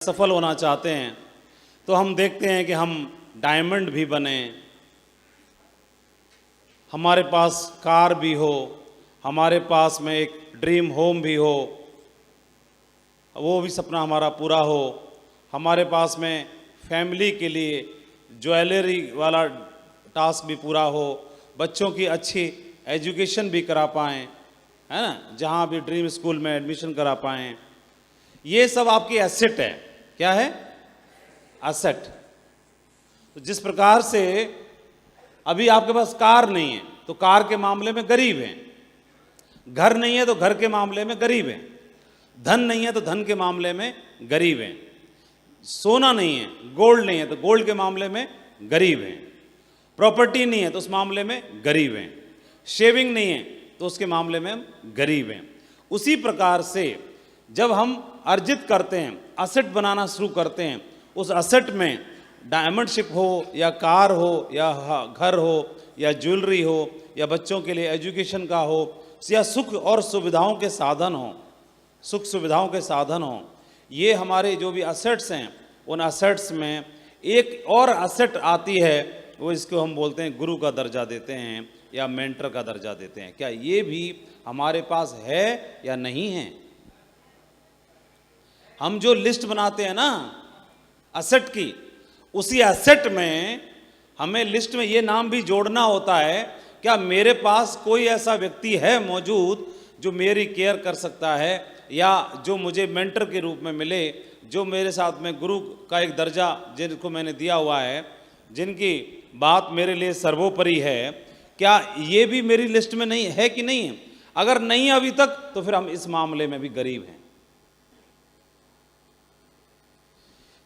सफल होना चाहते हैं तो हम देखते हैं कि हम डायमंड भी बने, हमारे पास कार भी हो, हमारे पास में एक ड्रीम होम भी हो, वो भी सपना हमारा पूरा हो, हमारे पास में फैमिली के लिए ज्वेलरी वाला टास्क भी पूरा हो, बच्चों की अच्छी एजुकेशन भी करा पाएँ, है ना, जहाँ भी ड्रीम स्कूल में एडमिशन करा पाएँ। ये सब आपकी एसेट है। क्या है? एसेट। तो जिस प्रकार से अभी आपके पास कार नहीं है तो कार के मामले में गरीब हैं, घर नहीं है तो घर के मामले में गरीब हैं, धन नहीं है तो धन के मामले में गरीब हैं, सोना नहीं है, गोल्ड नहीं है तो गोल्ड के मामले में गरीब हैं, प्रॉपर्टी नहीं है तो उस मामले में गरीब हैं, शेविंग नहीं है तो उसके मामले में हम गरीब हैं। उसी प्रकार से जब हम अर्जित करते हैं, असेट बनाना शुरू करते हैं, उस असेट में डायमंडशिप हो या कार हो या घर हो या ज्वेलरी हो या बच्चों के लिए एजुकेशन का हो या सुख और सुविधाओं के साधन हो, सुख सुविधाओं के साधन हो, ये हमारे जो भी असेट्स हैं, उन असेट्स में एक और असेट आती है, वो इसको हम बोलते हैं गुरु का दर्जा देते हैं या मेंटर का दर्जा देते हैं। क्या ये भी हमारे पास है या नहीं है? हम जो लिस्ट बनाते हैं ना असेट की, उसी एसेट में हमें लिस्ट में ये नाम भी जोड़ना होता है, क्या मेरे पास कोई ऐसा व्यक्ति है मौजूद जो मेरी केयर कर सकता है या जो मुझे मेंटर के रूप में मिले, जो मेरे साथ में गुरु का एक दर्जा जिनको मैंने दिया हुआ है, जिनकी बात मेरे लिए सर्वोपरि है, क्या ये भी मेरी लिस्ट में नहीं है कि नहीं है? अगर नहीं अभी तक तो फिर हम इस मामले में भी गरीब हैं।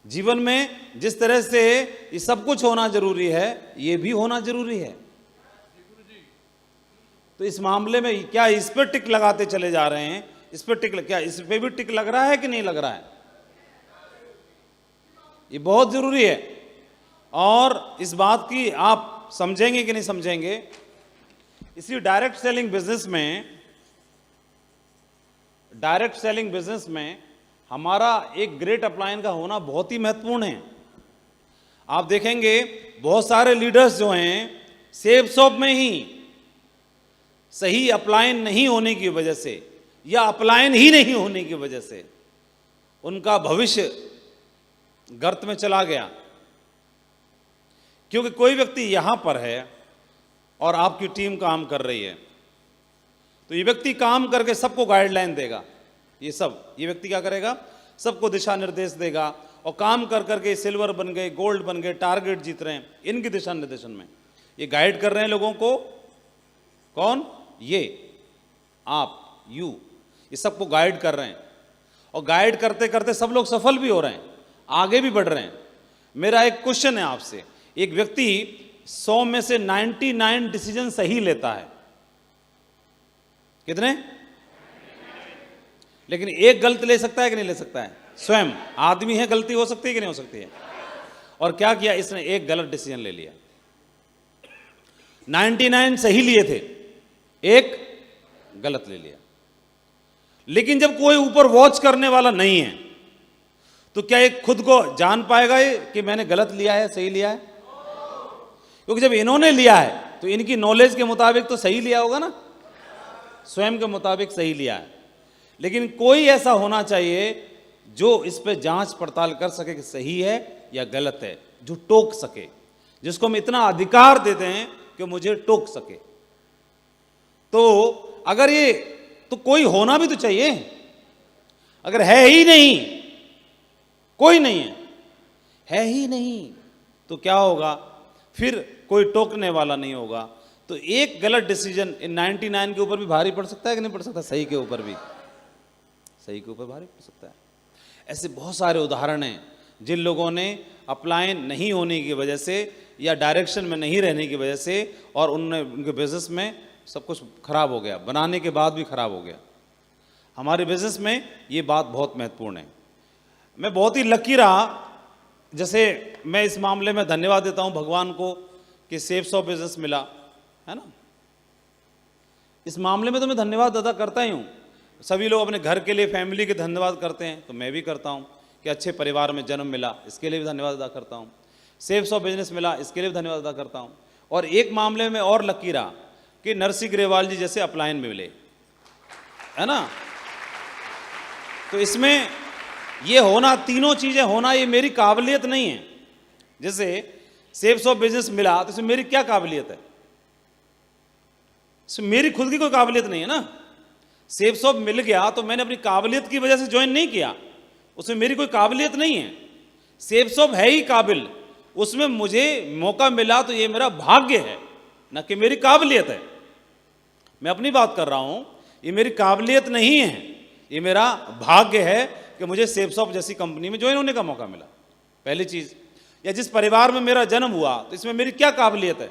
जीवन में जिस तरह से ये सब कुछ होना जरूरी है, ये भी होना जरूरी है। तो इस मामले में क्या इस पर टिक लगाते चले जा रहे हैं? इस पर टिक, क्या इस पे भी टिक लग रहा है कि नहीं लग रहा है? ये बहुत जरूरी है। और इस बात की आप समझेंगे कि नहीं समझेंगे, इसी डायरेक्ट सेलिंग बिजनेस में हमारा एक ग्रेट अपलाइन का होना बहुत ही महत्वपूर्ण है। आप देखेंगे बहुत सारे लीडर्स जो हैं सेब शॉप में ही सही अपलाइन नहीं होने की वजह से या अपलाइन ही नहीं होने की वजह से उनका भविष्य गर्त में चला गया। क्योंकि कोई व्यक्ति यहां पर है और आपकी टीम काम कर रही है, तो ये व्यक्ति काम करके सबको गाइडलाइन देगा। ये व्यक्ति क्या करेगा? सबको दिशा निर्देश देगा और काम कर करके सिल्वर बन गए, गोल्ड बन गए, टारगेट जीत रहे हैं। इनके दिशा निर्देशन में ये गाइड कर रहे हैं लोगों को। कौन? ये आप, यू, ये सबको गाइड कर रहे हैं और गाइड करते करते सब लोग सफल भी हो रहे हैं, आगे भी बढ़ रहे हैं। मेरा एक क्वेश्चन है आपसे, एक व्यक्ति 100 में से 99 डिसीजन सही लेता है, कितने? लेकिन एक गलत ले सकता है कि नहीं ले सकता है? स्वयं आदमी है, गलती हो सकती है कि नहीं हो सकती है? और क्या किया इसने? एक गलत डिसीजन ले लिया। 99 सही लिए थे, एक गलत ले लिया। लेकिन जब कोई ऊपर वॉच करने वाला नहीं है तो क्या ये खुद को जान पाएगा ये कि मैंने गलत लिया है सही लिया है? क्योंकि जब इन्होंने लिया है तो इनकी नॉलेज के मुताबिक तो सही लिया होगा ना, स्वयं के मुताबिक सही लिया है। लेकिन कोई ऐसा होना चाहिए जो इस पे जांच पड़ताल कर सके कि सही है या गलत है, जो टोक सके, जिसको हम इतना अधिकार देते हैं कि मुझे टोक सके। तो अगर ये, तो कोई होना भी तो चाहिए। अगर है ही नहीं, कोई नहीं है ही नहीं, तो क्या होगा? फिर कोई टोकने वाला नहीं होगा। तो एक गलत डिसीजन इन 99 के ऊपर भी भारी पड़ सकता है कि नहीं पड़ सकता? सही के ऊपर भी, सही के ऊपर भारी पड़ सकता है। ऐसे बहुत सारे उदाहरण हैं जिन लोगों ने अपलाइन नहीं होने की वजह से या डायरेक्शन में नहीं रहने की वजह से और उनके बिजनेस में सब कुछ खराब हो गया, बनाने के बाद भी खराब हो गया। हमारे बिजनेस में ये बात बहुत महत्वपूर्ण है। मैं बहुत ही लकी रहा, जैसे मैं इस मामले में धन्यवाद देता हूँ भगवान को कि सेफ शॉप बिजनेस मिला, है ना। इस मामले में तो मैं धन्यवाद अदा करता ही हूँ। सभी लोग अपने घर के लिए, फैमिली के धन्यवाद करते हैं, तो मैं भी करता हूँ कि अच्छे परिवार में जन्म मिला, इसके लिए भी धन्यवाद अदा करता हूँ। सेफ्स ऑफ बिजनेस मिला, इसके लिए भी धन्यवाद अदा करता हूँ। और एक मामले में और लकी रहा कि नरसी ग्रेवाल जी जैसे अपलायन में मिले, है ना। तो इसमें ये होना, तीनों चीज़ें होना, ये मेरी काबिलियत नहीं है। जैसे सेफ्स ऑफ बिजनेस मिला तो इसमें मेरी क्या काबिलियत है? इसमें मेरी खुद की कोई काबिलियत नहीं है ना। सेफ्स ऑफ मिल गया तो मैंने अपनी काबिलियत की वजह से ज्वाइन नहीं किया, उसमें मेरी कोई काबिलियत नहीं है। सेफ्स ऑफ है ही काबिल, उसमें मुझे मौका मिला तो ये मेरा भाग्य है, न कि मेरी काबिलियत है। मैं अपनी बात कर रहा हूं, ये मेरी काबिलियत नहीं है, ये मेरा भाग्य है कि मुझे सेफ्स ऑफ जैसी कंपनी में ज्वाइन होने का मौका मिला, पहली चीज। या जिस परिवार में मेरा जन्म हुआ तो इसमें मेरी क्या काबिलियत है?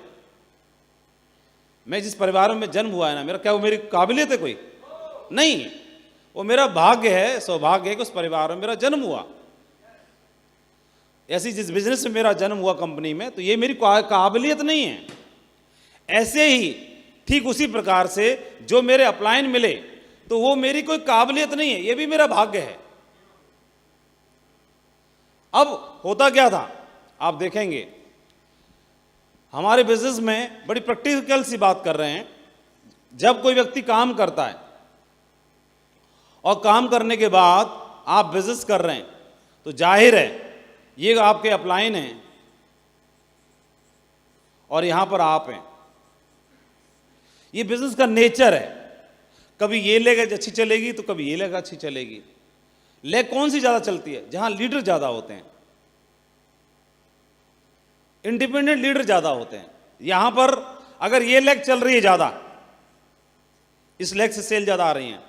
मैं जिस परिवार में जन्म हुआ है ना, मेरा क्या वो मेरी काबिलियत है? कोई नहीं, वो मेरा भाग्य है, सौभाग्य है कि उस परिवार में मेरा जन्म हुआ। ऐसी जिस बिजनेस में मेरा जन्म हुआ कंपनी में, तो ये मेरी काबिलियत नहीं है। ऐसे ही ठीक उसी प्रकार से जो मेरे अपलायन मिले तो वो मेरी कोई काबिलियत नहीं है, ये भी मेरा भाग्य है। अब होता क्या था आप देखेंगे, हमारे बिजनेस में बड़ी प्रैक्टिकल सी बात कर रहे हैं। जब कोई व्यक्ति काम करता है और काम करने के बाद आप बिजनेस कर रहे हैं तो जाहिर है ये आपके अपलाइन हैं और यहां पर आप हैं। ये बिजनेस का नेचर है, कभी ये लेग अच्छी चलेगी तो कभी ये लेग अच्छी चलेगी। लेग कौन सी ज्यादा चलती है? जहां लीडर ज्यादा होते हैं, इंडिपेंडेंट लीडर ज्यादा होते हैं। यहां पर अगर ये लेग चल रही है ज्यादा, इस लेग से सेल ज्यादा आ रही है,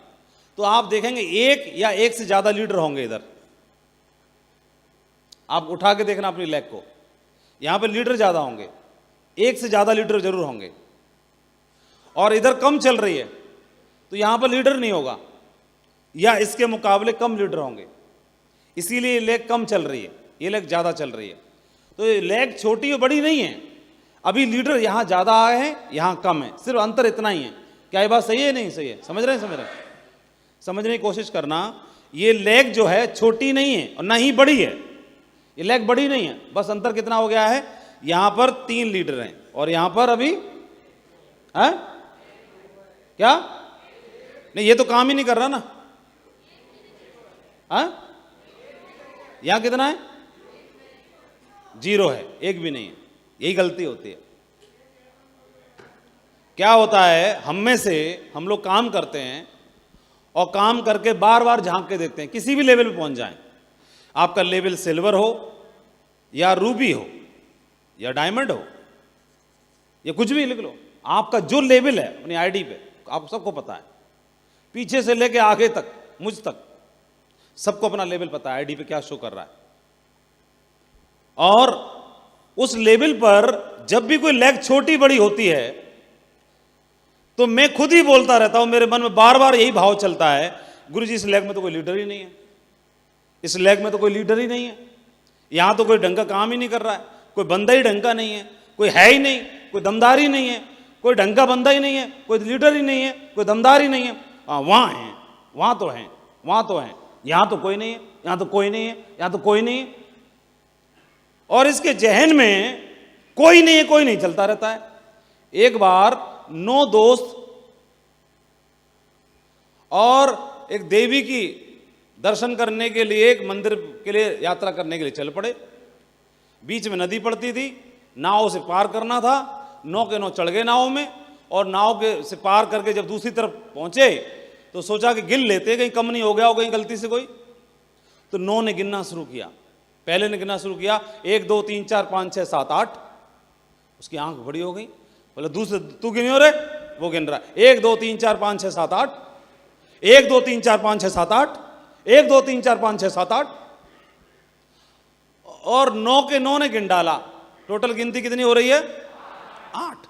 तो आप देखेंगे एक या एक से ज्यादा लीडर होंगे इधर। आप उठा के देखना अपनी लेग को, यहां पर लीडर ज्यादा होंगे, एक से ज्यादा लीडर जरूर होंगे। और इधर कम चल रही है तो यहां पर लीडर नहीं होगा, या इसके मुकाबले कम लीडर होंगे, इसीलिए ये लेग कम चल रही है, ये लेग ज्यादा चल रही है। तो ये लेग छोटी और बड़ी नहीं है, अभी लीडर यहां ज्यादा आए हैं, यहां कम है, सिर्फ अंतर इतना ही है। क्या ये बात सही है? नहीं सही है? समझ रहे हैं? समझने की कोशिश करना। ये लेग जो है छोटी नहीं है और ना ही बड़ी है, ये लेग बड़ी नहीं है, बस अंतर कितना हो गया है, यहां पर 3 लीडर हैं और यहां पर अभी है क्या? नहीं, ये तो काम ही नहीं कर रहा ना। यहां कितना है? 0 है, एक भी नहीं है। यही गलती होती है। क्या होता है, हम में से हम लोग काम करते हैं और काम करके बार बार झांक के देखते हैं, किसी भी लेवल पे पहुंच जाएं। आपका लेवल सिल्वर हो या रूबी हो या डायमंड हो या कुछ भी लिख लो, आपका जो लेवल है अपनी आईडी पे आप सबको पता है, पीछे से लेके आगे तक, मुझ तक सबको अपना लेवल पता है, आईडी पे क्या शो कर रहा है। और उस लेवल पर जब भी कोई लेग छोटी बड़ी होती है तो मैं खुद ही बोलता रहता हूं, मेरे मन में बार बार यही भाव चलता है, गुरुजी इस लेग में तो कोई लीडर ही नहीं है, इस लेग में तो कोई लीडर ही नहीं है, यहां तो कोई ढंग का काम ही नहीं कर रहा है, कोई बंदा ही ढंग का नहीं है, कोई है ही नहीं, कोई दमदार ही नहीं है, कोई ढंग का बंदा ही नहीं है, कोई लीडर ही नहीं है, कोई दमदार ही नहीं है। वहां है, वहां तो है, वहां तो है, यहां तो कोई नहीं है, यहां तो कोई नहीं है, यहां तो कोई नहीं है। और इसके जहन में कोई नहीं है, कोई नहीं चलता रहता है। एक बार 9 दोस्त और एक देवी की दर्शन करने के लिए, एक मंदिर के लिए यात्रा करने के लिए चल पड़े। बीच में नदी पड़ती थी, नाव से पार करना था, 9 के 9 चढ़ गए नाव में, और नाव के से पार करके जब दूसरी तरफ पहुंचे तो सोचा कि गिन लेते, कहीं कम नहीं हो गया हो कहीं गलती से कोई। तो 9 ने गिनना शुरू किया, पहले ने गिनना शुरू किया, 1 2 3 4 5 6 7 8। उसकी आंख बड़ी हो गई, बोले दूसरे तू गिनियो रे, वो गिन रहा है 1 2 3 4 5 6 7 8, 1 2 3 4 5 6 7 8, 1 2 3 4 5 6 7 8, और 9 के 9 ने गिन डाला। टोटल गिनती कितनी हो रही है? 8।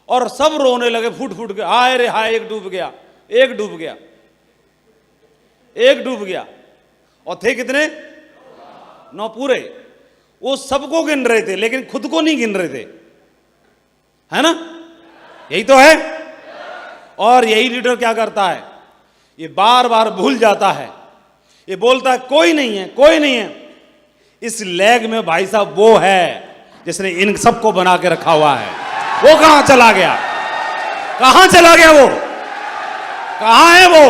और सब रोने लगे फूट फूट के, हाय रे हाय, एक डूब गया, एक डूब गया, एक डूब गया। और थे कितने? 9 पूरे। वो सबको गिन रहे थे लेकिन खुद को नहीं गिन रहे थे, है ना? यही तो है। और यही लीडर क्या करता है, ये बार बार भूल जाता है ये बोलता है कोई नहीं है, कोई नहीं है। इस लेग में भाई साहब वो है जिसने इन सबको बना के रखा हुआ है। वो कहां चला गया? कहां चला गया वो? कहां है वो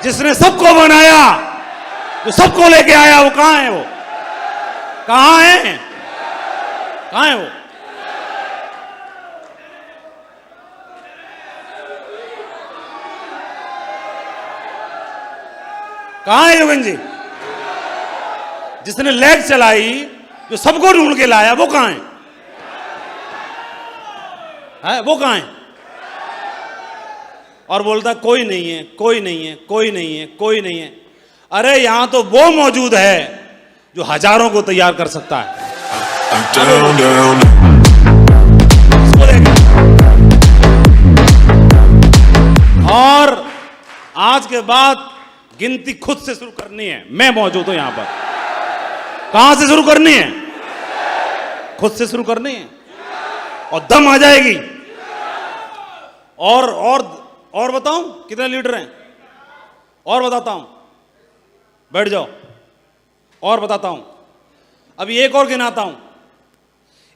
जिसने सबको बनाया, जो सबको लेके आया? वो कहां है? वो कहां है? कहां है वो? कहां है योगेंद्र जी? जिसने लेग चलाई, जो सबको ढूंढ के लाया, वो कहां है? वो कहां है? और बोलता कोई नहीं है, कोई नहीं है, कोई नहीं है, कोई नहीं है। अरे यहां तो वो मौजूद है जो हजारों को तैयार कर सकता है। और आज के बाद गिनती खुद से शुरू करनी है। मैं मौजूद हूं यहां पर। कहां से शुरू करनी है? खुद से शुरू करनी है और दम आ जाएगी। और बताऊं कितने लीडर हैं? और बताता हूं, बैठ जाओ, और बताता हूं। अभी एक और गिनाता हूं।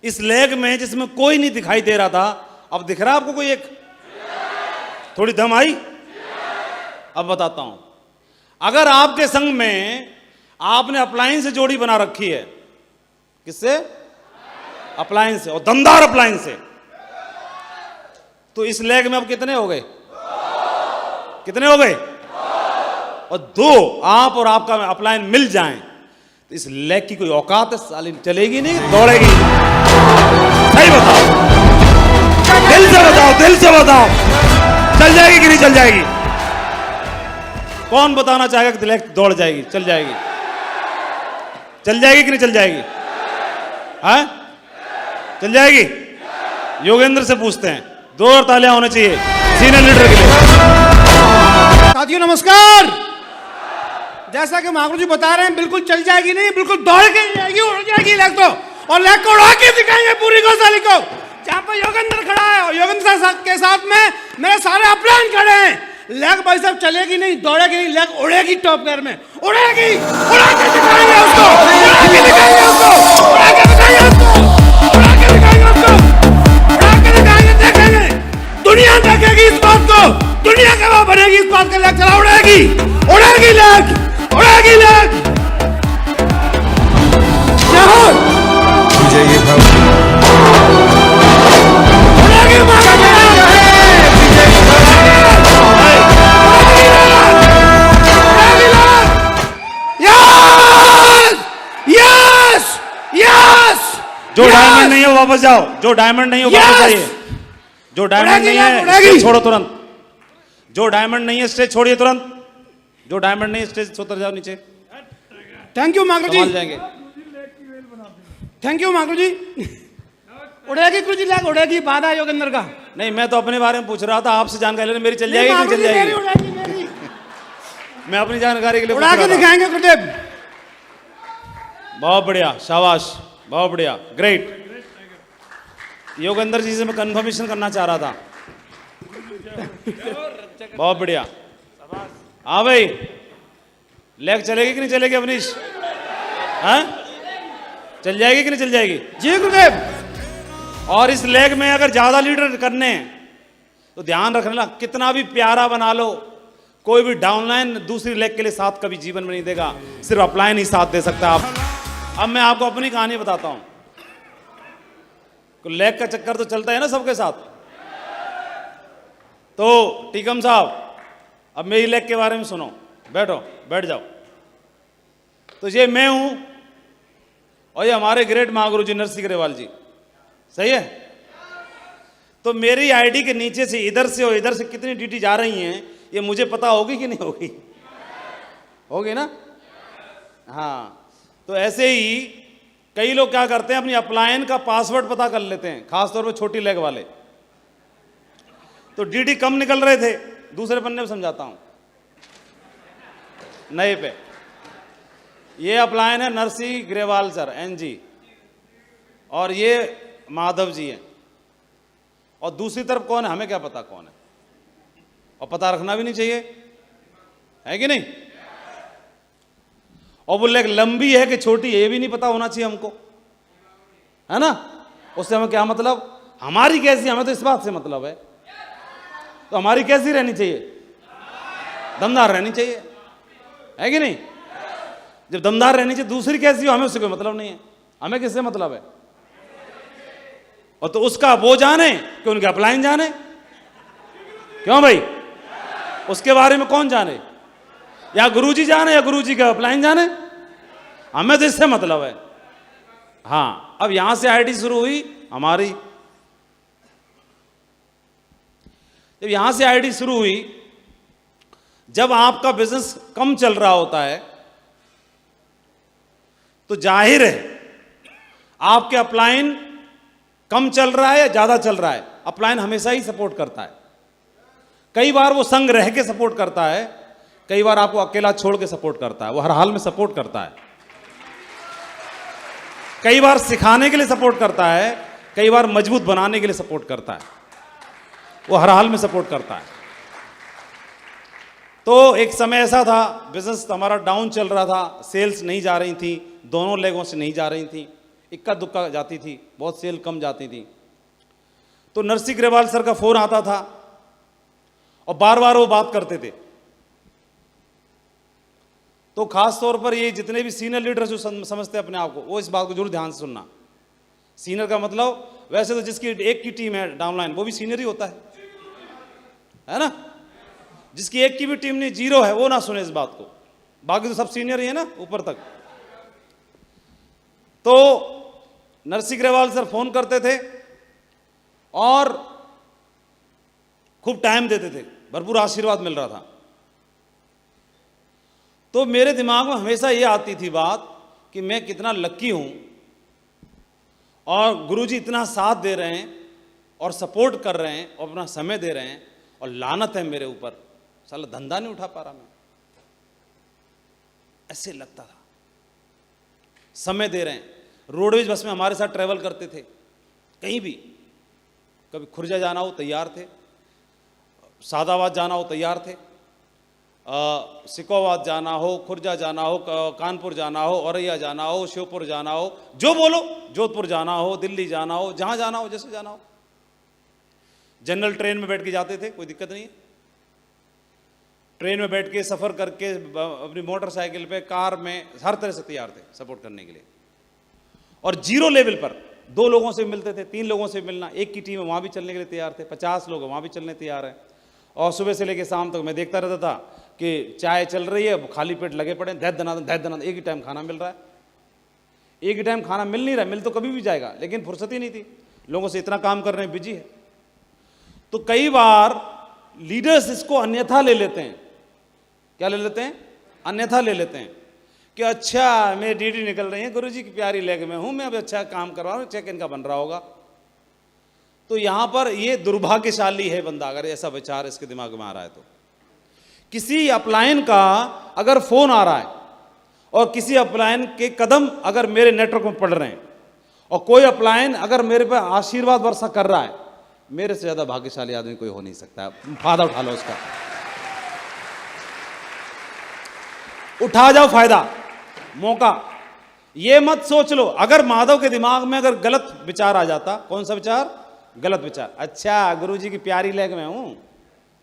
इस लेग में जिसमें कोई नहीं दिखाई दे रहा था, अब दिख रहा है आपको कोई एक? थोड़ी दम आई? अब बताता हूं। अगर आपके संग में आपने अप्लायंस से जोड़ी बना रखी है, किससे? अप्लायंस से, और दमदार अप्लायंस से, तो इस लेग में अब कितने हो गए? कितने हो गए? और दो आप और आपका अप्लायंस मिल जाएं तो इस लेग की कोई औकात है साली? चलेगी नहीं, दौड़ेगी? सही बताओ, दिल से बताओ, दिल से बताओ, चल जाएगी कि नहीं चल जाएगी? कौन बताना चाहेगा कि लेग दौड़ जाएगी? चल जाएगी? चल जाएगी कि नहीं चल जाएगी? हाँ, चल जाएगी? योगेंद्र से पूछते हैं। 2 और तालियां होने चाहिए सीनियर लीडर के लिए। साथियों नमस्कार। जैसा कि महागुरु जी बता रहे हैं, बिल्कुल चल जाएगी नहीं, बिल्कुल दौड़ के जाएगी, उड़ जाएगी लेग तो। और लेग को उड़ा के दिखाएंगे पूरी गौशाली को। जहां पर योगेंद्र खड़ा है और योगेंद्र के साथ में मेरे सारे अपलायन खड़े हैं। लेग भाई साहब चलेगी नहीं, दौड़ेगी नहीं, लेग उड़ेगी टॉप गियर में, उड़ेगी, उड़ा के दिखाएंगे उसको, उड़ा के दिखाएंगे उसको, उड़ा के दिखाएंगे उसको, उड़ा के दिखाएंगे उसको, उड़ा के दिखाएंगे, देखेंगे, दुनिया देखेगी इस बात को, दुनिया के वो बनेगी इस बात का। लेग चला, उड़ेगी, उड़ेगी लेग, उड़ेगी लेग। क्या हो? मुझे ये उड़ेगी मारा जो डायमंड नहीं है वापस जाओ, जो डायमंड नहीं है वापस आइए। जो डायमंड नहीं है स्टेज छोड़ो तुरंत। जो डायमंड नहीं है स्टेज छोड़िए तुरंत। जो डायमंड नहीं है स्टेज उतर जाओ नीचे। थैंक यू मागरू जी, जाएंगे। Thank you मागरू ji. उड़ेगी Guru ji, leg उड़ेगी, बाधा योगेंद्र का नहीं। मैं तो अपने बारे में पूछ रहा था, आपसे जानकारी लेने। मेरी चल जाएगी नहीं चल जाएगी? मेरी मैं अपनी जानकारी के लिए उड़ा के दिखाएंगे गुरुदेव। बहुत बढ़िया, शाबाश, बहुत बढ़िया, ग्रेट। योगेंद्र जी से मैं कंफर्मेशन करना चाह रहा था। बहुत बढ़िया। हाँ भाई, लेग चलेगी कि नहीं चलेगी अवनीश? हाँ, चल जाएगी कि नहीं चल जाएगी? जी गुरुदेव। और इस लेग में अगर ज्यादा लीडर करने हैं तो ध्यान रखना, कितना भी प्यारा बना लो, कोई भी डाउनलाइन दूसरी लेग के लिए साथ कभी जीवन में नहीं देगा। सिर्फ अपलाइन ही साथ दे सकता है। अब मैं आपको अपनी कहानी बताता हूं। लेग का चक्कर तो चलता है ना सबके साथ। तो टीकम साहब, अब मेरी लेग के बारे में सुनो। बैठो, बैठ जाओ। तो ये मैं हूं और ये हमारे ग्रेट महागुरु जी नरसिंह ग्रेवाल जी, सही है? तो मेरी आईडी के नीचे से इधर से और इधर से कितनी ड्यूटी जा रही हैं ये मुझे पता होगी कि नहीं होगी? होगी ना? हाँ। तो ऐसे ही कई लोग क्या करते हैं, अपनी अपलायन का पासवर्ड पता कर लेते हैं, खासतौर पे छोटी लेग वाले। तो डीडी कम निकल रहे थे, दूसरे पन्ने पे समझाता हूं, नए पे। ये अपलायन है नरसिंह ग्रेवाल सर एनजी, और ये माधव जी हैं। और दूसरी तरफ कौन है हमें क्या पता कौन है, और पता रखना भी नहीं चाहिए, है कि नहीं? और वो लेग लंबी है कि छोटी है ये भी नहीं पता होना चाहिए हमको, है ना। उससे हमें क्या मतलब, हमारी कैसी, हमें तो इस बात से मतलब है। तो हमारी कैसी रहनी चाहिए, दमदार रहनी चाहिए, है कि नहीं। जब दमदार रहनी चाहिए, दूसरी कैसी हो हमें उससे कोई मतलब नहीं है, हमें किससे मतलब है। और तो उसका वो जाने कि उनके अपलाइन जाने, क्यों भाई, उसके बारे में कौन जाने, या गुरुजी जाने या गुरुजी का अपलाइन जाने, हमें तो इससे मतलब है। हाँ, अब यहां से आईडी शुरू हुई हमारी। जब यहां से आईडी शुरू हुई, जब आपका बिजनेस कम चल रहा होता है तो जाहिर है आपके अपलाइन कम चल रहा है या ज्यादा चल रहा है, अपलाइन हमेशा ही सपोर्ट करता है। कई बार वो संग रह के सपोर्ट करता है, कई बार आपको अकेला छोड़ के सपोर्ट करता है, वो हर हाल में सपोर्ट करता है। कई बार सिखाने के लिए सपोर्ट करता है, कई बार मजबूत बनाने के लिए सपोर्ट करता है, वो हर हाल में सपोर्ट करता है। तो एक समय ऐसा था, बिजनेस हमारा डाउन चल रहा था, सेल्स नहीं जा रही थी, दोनों लेगों से नहीं जा रही थी, इक्का दुक्का जाती थी, बहुत सेल कम जाती थी। तो नरसिंह ग्रेवाल सर का फोन आता था और बार बार वो बात करते थे। तो खास तौर पर ये जितने भी सीनियर लीडर जो समझते हैं अपने आप को, वो इस बात को जरूर ध्यान से सुनना। सीनियर का मतलब, वैसे तो जिसकी एक की टीम है डाउनलाइन वो भी सीनियर ही होता है ना। जिसकी एक की भी टीम नहीं, जीरो है, वो ना सुने इस बात को, बाकी तो सब सीनियर ही है ना ऊपर तक। तो नरसिंह ग्रेवाल सर फोन करते थे और खूब टाइम देते थे, भरपूर आशीर्वाद मिल रहा था। तो मेरे दिमाग में हमेशा ये आती थी बात कि मैं कितना लक्की हूं और गुरुजी इतना साथ दे रहे हैं और सपोर्ट कर रहे हैं और अपना समय दे रहे हैं, और लानत है मेरे ऊपर, साला धंधा नहीं उठा पा रहा मैं। ऐसे लगता था, समय दे रहे हैं। रोडवेज बस में हमारे साथ ट्रेवल करते थे, कहीं भी, कभी खुर्जा जाना हो तैयार थे, सादाबाद जाना हो तैयार थे, सिकोवाद जाना हो, खुर्जा जाना हो, कानपुर जाना हो, औरैया जाना हो, श्योपुर जाना हो, जो बोलो, जोधपुर जाना हो, दिल्ली जाना हो, जहां जाना हो, जैसे जाना हो। जनरल ट्रेन में बैठ के जाते थे, कोई दिक्कत नहीं है। ट्रेन में बैठ के सफर करके, अपनी मोटरसाइकिल पे, कार में, हर तरह से तैयार थे सपोर्ट करने के लिए। और जीरो लेवल पर 2 लोगों से मिलते थे, 3 लोगों से मिलना, एक की टीम है वहां भी चलने के लिए तैयार थे, 50 लोग वहां भी चलने तैयार है। और सुबह से लेकर शाम तक मैं देखता रहता था कि चाय चल रही है, खाली पेट लगे पड़े, दैत दनादन, एक ही टाइम खाना मिल रहा है। एक ही टाइम खाना मिल नहीं रहा, मिल तो कभी भी जाएगा, लेकिन फुर्सत ही नहीं थी, लोगों से इतना काम करने में बिजी है। तो कई बार लीडर्स इसको अन्यथा ले लेते हैं। क्या ले लेते हैं? अन्यथा ले लेते हैं कि अच्छा मेरी ड्यूटी निकल रही है, गुरुजी की प्यारी लेग में हूं मैं, अब अच्छा काम करवा रहा हूं, चेक इन का बन रहा होगा। तो यहां पर ये दुर्भाग्यशाली है बंदा अगर ऐसा विचार इसके दिमाग में आ रहा है। तो किसी अपलाइन का अगर फोन आ रहा है और किसी अपलाइन के कदम अगर मेरे नेटवर्क में पड़ रहे हैं और कोई अपलाइन अगर मेरे पे आशीर्वाद वर्षा कर रहा है, मेरे से ज्यादा भाग्यशाली आदमी कोई हो नहीं सकता। फायदा उठा लो उसका, उठा जाओ फायदा, मौका। ये मत सोच लो, अगर माधव के दिमाग में अगर गलत विचार आ जाता, कौन सा विचार? गलत विचार। अच्छा गुरुजी की प्यारी लेग में हूं,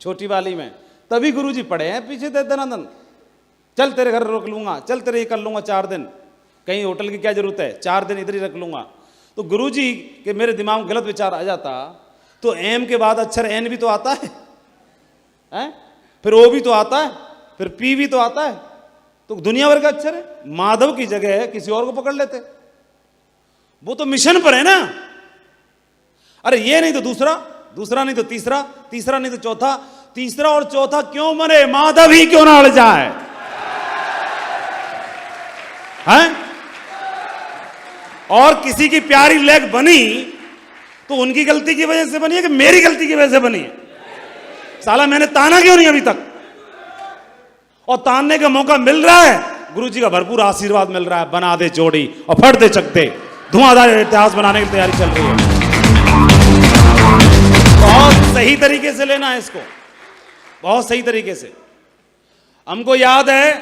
छोटी वाली में, तभी गुरुजी पड़े हैं पीछे दे दनादन, चल तेरे घर रोक लूंगा, चल तेरे ये कर लूंगा 4 दिन, कहीं होटल की क्या जरूरत है, 4 दिन इधर ही रख लूंगा। तो गुरुजी के मेरे दिमाग में गलत विचार आ जाता तो एम के बाद अक्षर एन भी तो आता है? फिर ओ भी तो आता है, फिर पी भी तो आता है, तो दुनिया भर का अक्षर है। माधव की जगह किसी और को पकड़ लेते, वो तो मिशन पर है ना। अरे ये नहीं तो दूसरा, दूसरा नहीं तो तीसरा, तीसरा नहीं तो चौथा, तीसरा और चौथा क्यों मरे, माधव ही क्यों ना अड़ जाए, हैं? और किसी की प्यारी लेग बनी तो उनकी गलती की वजह से बनी है कि मेरी गलती की वजह से बनी है? साला मैंने ताना क्यों नहीं अभी तक? और तानने का मौका मिल रहा है, गुरुजी का भरपूर आशीर्वाद मिल रहा है, बना दे जोड़ी और फट दे चकते, धुआंधार इतिहास बनाने की तैयारी चल रही है। बहुत सही तरीके से लेना है इसको, बहुत सही तरीके से। हमको याद है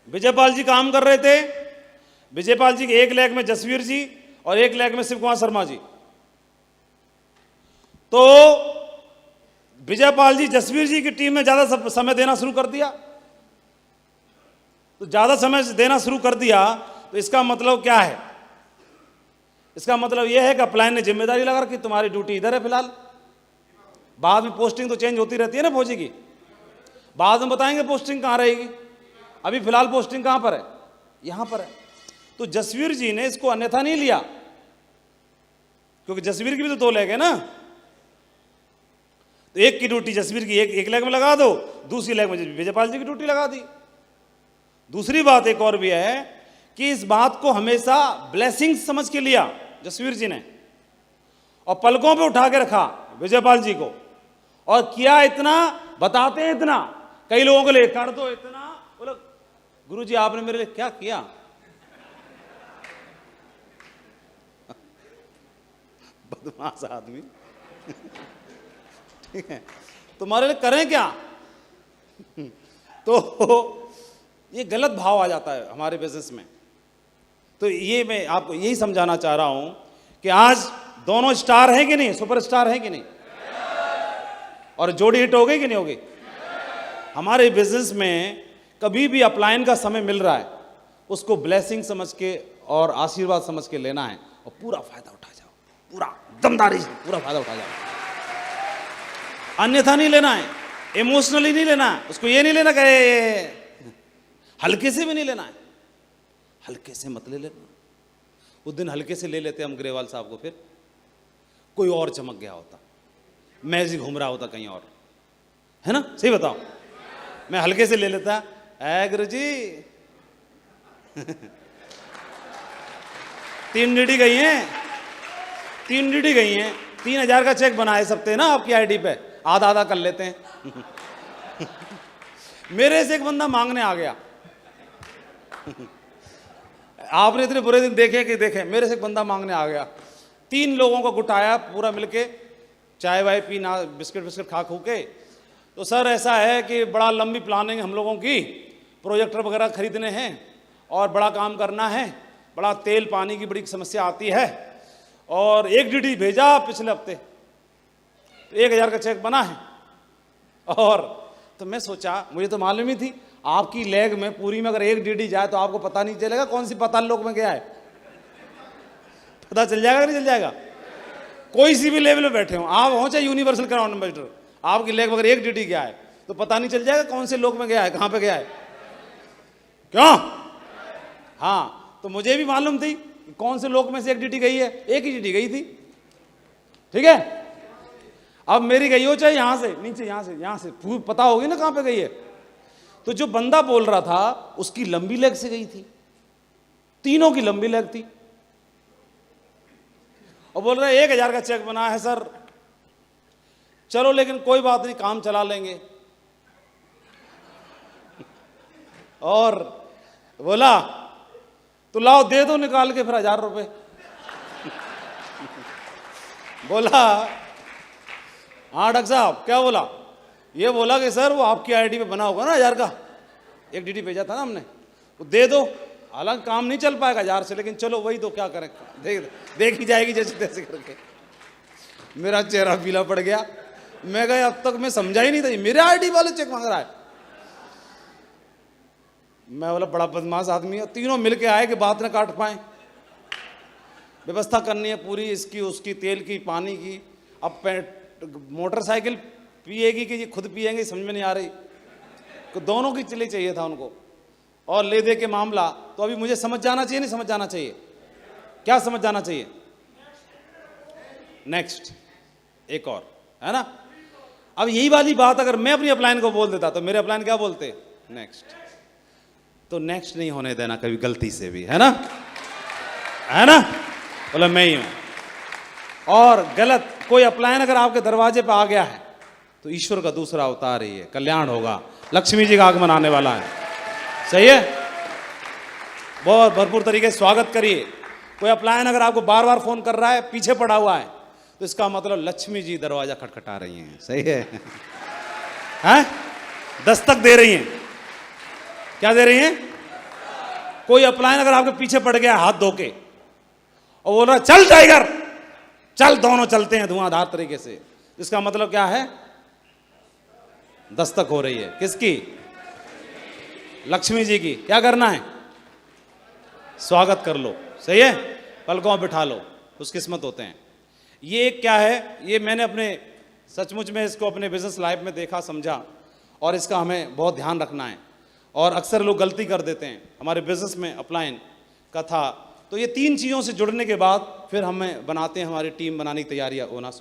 विजयपाल जी काम कर रहे थे, विजयपाल जी के एक लेग में जसवीर जी और एक लेग में शिव कुमार शर्मा जी। तो विजयपाल जी जसवीर जी की टीम में ज्यादा समय देना शुरू कर दिया। तो ज्यादा समय देना शुरू कर दिया तो इसका मतलब क्या है? इसका मतलब यह है कि अपलाइन ने जिम्मेदारी लगा रखी, तुम्हारी ड्यूटी इधर है फिलहाल, बाद में पोस्टिंग तो चेंज होती रहती है ना फौजी की, बाद में बताएंगे पोस्टिंग कहां रहेगी, अभी फिलहाल पोस्टिंग कहां पर है? यहां पर है। तो जसवीर जी ने इसको अन्यथा नहीं लिया, क्योंकि जसवीर की भी तो 2 लेग है ना। तो एक की ड्यूटी जसवीर की एक लेग में लगा दो, दूसरी लेग में विजयपाल जी की ड्यूटी लगा दी। दूसरी बात एक और भी है कि इस बात को हमेशा ब्लेसिंग समझ के लिया जसवीर जी ने, और पलकों पे उठा के रखा विजयपाल जी को, और किया इतना, बताते हैं इतना, कई लोगों के लिए कर दो इतना, बोलो गुरु जी आपने मेरे लिए क्या किया? बदमाश आदमी। ठीक है, तुम्हारे लिए करें क्या? तो ये गलत भाव आ जाता है हमारे बिजनेस में। तो ये मैं आपको यही समझाना चाह रहा हूं कि आज दोनों स्टार हैं कि नहीं, सुपरस्टार हैं कि नहीं, और जोड़ी हिट हो गई कि नहीं होगी? हमारे बिजनेस में कभी भी अपलाइन का समय मिल रहा है, उसको ब्लेसिंग समझ के और आशीर्वाद समझ के लेना है, और पूरा फायदा उठा जाओ, पूरा दमदारी से पूरा फायदा उठा जाओ। अन्यथा नहीं लेना है, इमोशनली नहीं लेना है, उसको ये नहीं लेना कि हल्के से भी नहीं लेना है, हल्के से मत ले लेना। उस दिन हल्के से ले लेते हम ग्रेवाल साहब को, फिर कोई और चमक गया होता, मैजिक घूम रहा होता कहीं और, है ना? सही बताओ, मैं हल्के से ले लेता, ऐ गुरु जी 3 डीडी गई हैं, 3 डीडी गई हैं, 3000 का चेक बनाए सकते हैं ना आपकी आईडी पे, आधा आधा कर लेते हैं। मेरे से एक बंदा मांगने आ गया, आपने इतने बुरे दिन देखे कि देखे, मेरे से एक बंदा मांगने आ गया, 3 लोगों का गुटाया पूरा मिलके, चाय वाय पी ना, बिस्किट बिस्किट खा खू के। तो सर ऐसा है कि बड़ा लंबी प्लानिंग हम लोगों की, प्रोजेक्टर वगैरह खरीदने हैं और बड़ा काम करना है, बड़ा तेल पानी की बड़ी समस्या आती है, और एक डीडी भेजा पिछले हफ्ते, 1000 का चेक बना है। और तो मैं सोचा, मुझे तो मालूम ही थी आपकी लेग में पूरी में अगर एक डीडी जाए तो आपको पता नहीं चलेगा कौन सी पाताल लोक में गया है, पता चल जाएगा कि नहीं चल जाएगा? कोई सी भी लेवल में बैठे हो आप, हो चाहे यूनिवर्सल क्राउन एम्बेसडर, आपकी लेग में अगर एक डीडी गया है तो पता नहीं चल जाएगा कौन से लोक में गया है, कहां पे गया है? क्यों? हाँ, तो मुझे भी मालूम थी कि कौन से लोक में से एक डीडी गई है, एक ही डीडी गई थी। ठीक है, अब मेरी गई हो चाहे यहां से नीचे, यहां से पता होगी ना कहां पे गई है। तो जो बंदा बोल रहा था उसकी लंबी लेग से गई थी, तीनों की लंबी लेग थी, और बोल रहा है 1000 का चेक बना है सर, चलो लेकिन कोई बात नहीं, काम चला लेंगे। और बोला तो लाओ दे दो निकाल के फिर 1000 रुपए। बोला हाँ डॉक्टर साहब, क्या बोला? ये बोला कि सर वो आपकी आईडी पे बना होगा ना 1000 का, एक डीडी भेजा था ना हमने, वो दे दो, हालांकि काम नहीं चल पाएगा 1000 से, लेकिन चलो वही दो, क्या करें, देखी जाएगी जैसे तैसे करके। मेरा चेहरा पीला पड़ गया, मैं गया, अब तक मैं समझा ही नहीं था ये मेरे आईडी वाले चेक मांग रहा है। मैं बोला बड़ा बदमाश आदमी है। तीनों मिलके आए कि बात ना काट पाए, व्यवस्था करनी है पूरी, इसकी उसकी, तेल की, पानी की। अब मोटरसाइकिल पिएगी कि ये खुद पिएंगे समझ में नहीं आ रही, तो दोनों की चली चाहिए था उनको। और ले दे के मामला, तो अभी मुझे समझ जाना चाहिए, नहीं समझ जाना चाहिए? क्या समझ जाना चाहिए? नेक्स्ट एक और है ना। अब यही वाली बात अगर मैं अपनी अपलाइन को बोल देता तो मेरे अपलाइन क्या बोलते? नेक्स्ट। तो नेक्स्ट नहीं होने देना कभी गलती से भी, है ना, है ना, बोला मैं ही हूं। और गलत कोई अपलाइन अगर आपके दरवाजे पे आ गया है तो ईश्वर का दूसरा अवतार ही है, कल्याण होगा, लक्ष्मी जी का आगमन आने वाला है। सही है, बहुत भरपूर तरीके से स्वागत करिए। कोई अपलाइन अगर आपको बार बार फोन कर रहा है, पीछे पड़ा हुआ है, तो इसका मतलब लक्ष्मी जी दरवाजा खटखटा रही हैं। सही है, हैं? दस्तक दे रही हैं। क्या दे रही हैं? कोई अपलाइन अगर आपके पीछे पड़ गया हाथ धो के और बोल रहा चल टाइगर चल, दोनों चलते हैं धुआंधार तरीके से, इसका मतलब क्या है? दस्तक हो रही है। किसकी? लक्ष्मी जी की। क्या करना है? स्वागत कर लो, सही है, पलकों में बिठा लो, खुशकिस्मत होते हैं। ये क्या है? ये मैंने अपने सचमुच में इसको अपने बिजनेस लाइफ में देखा, समझा, और इसका हमें बहुत ध्यान रखना है। और अक्सर लोग गलती कर देते हैं हमारे बिजनेस में अपलाइन का था। तो ये 3 चीज़ों से जुड़ने के बाद फिर हमें बनाते हैं, हमारी टीम बनाने की तैयारियां होना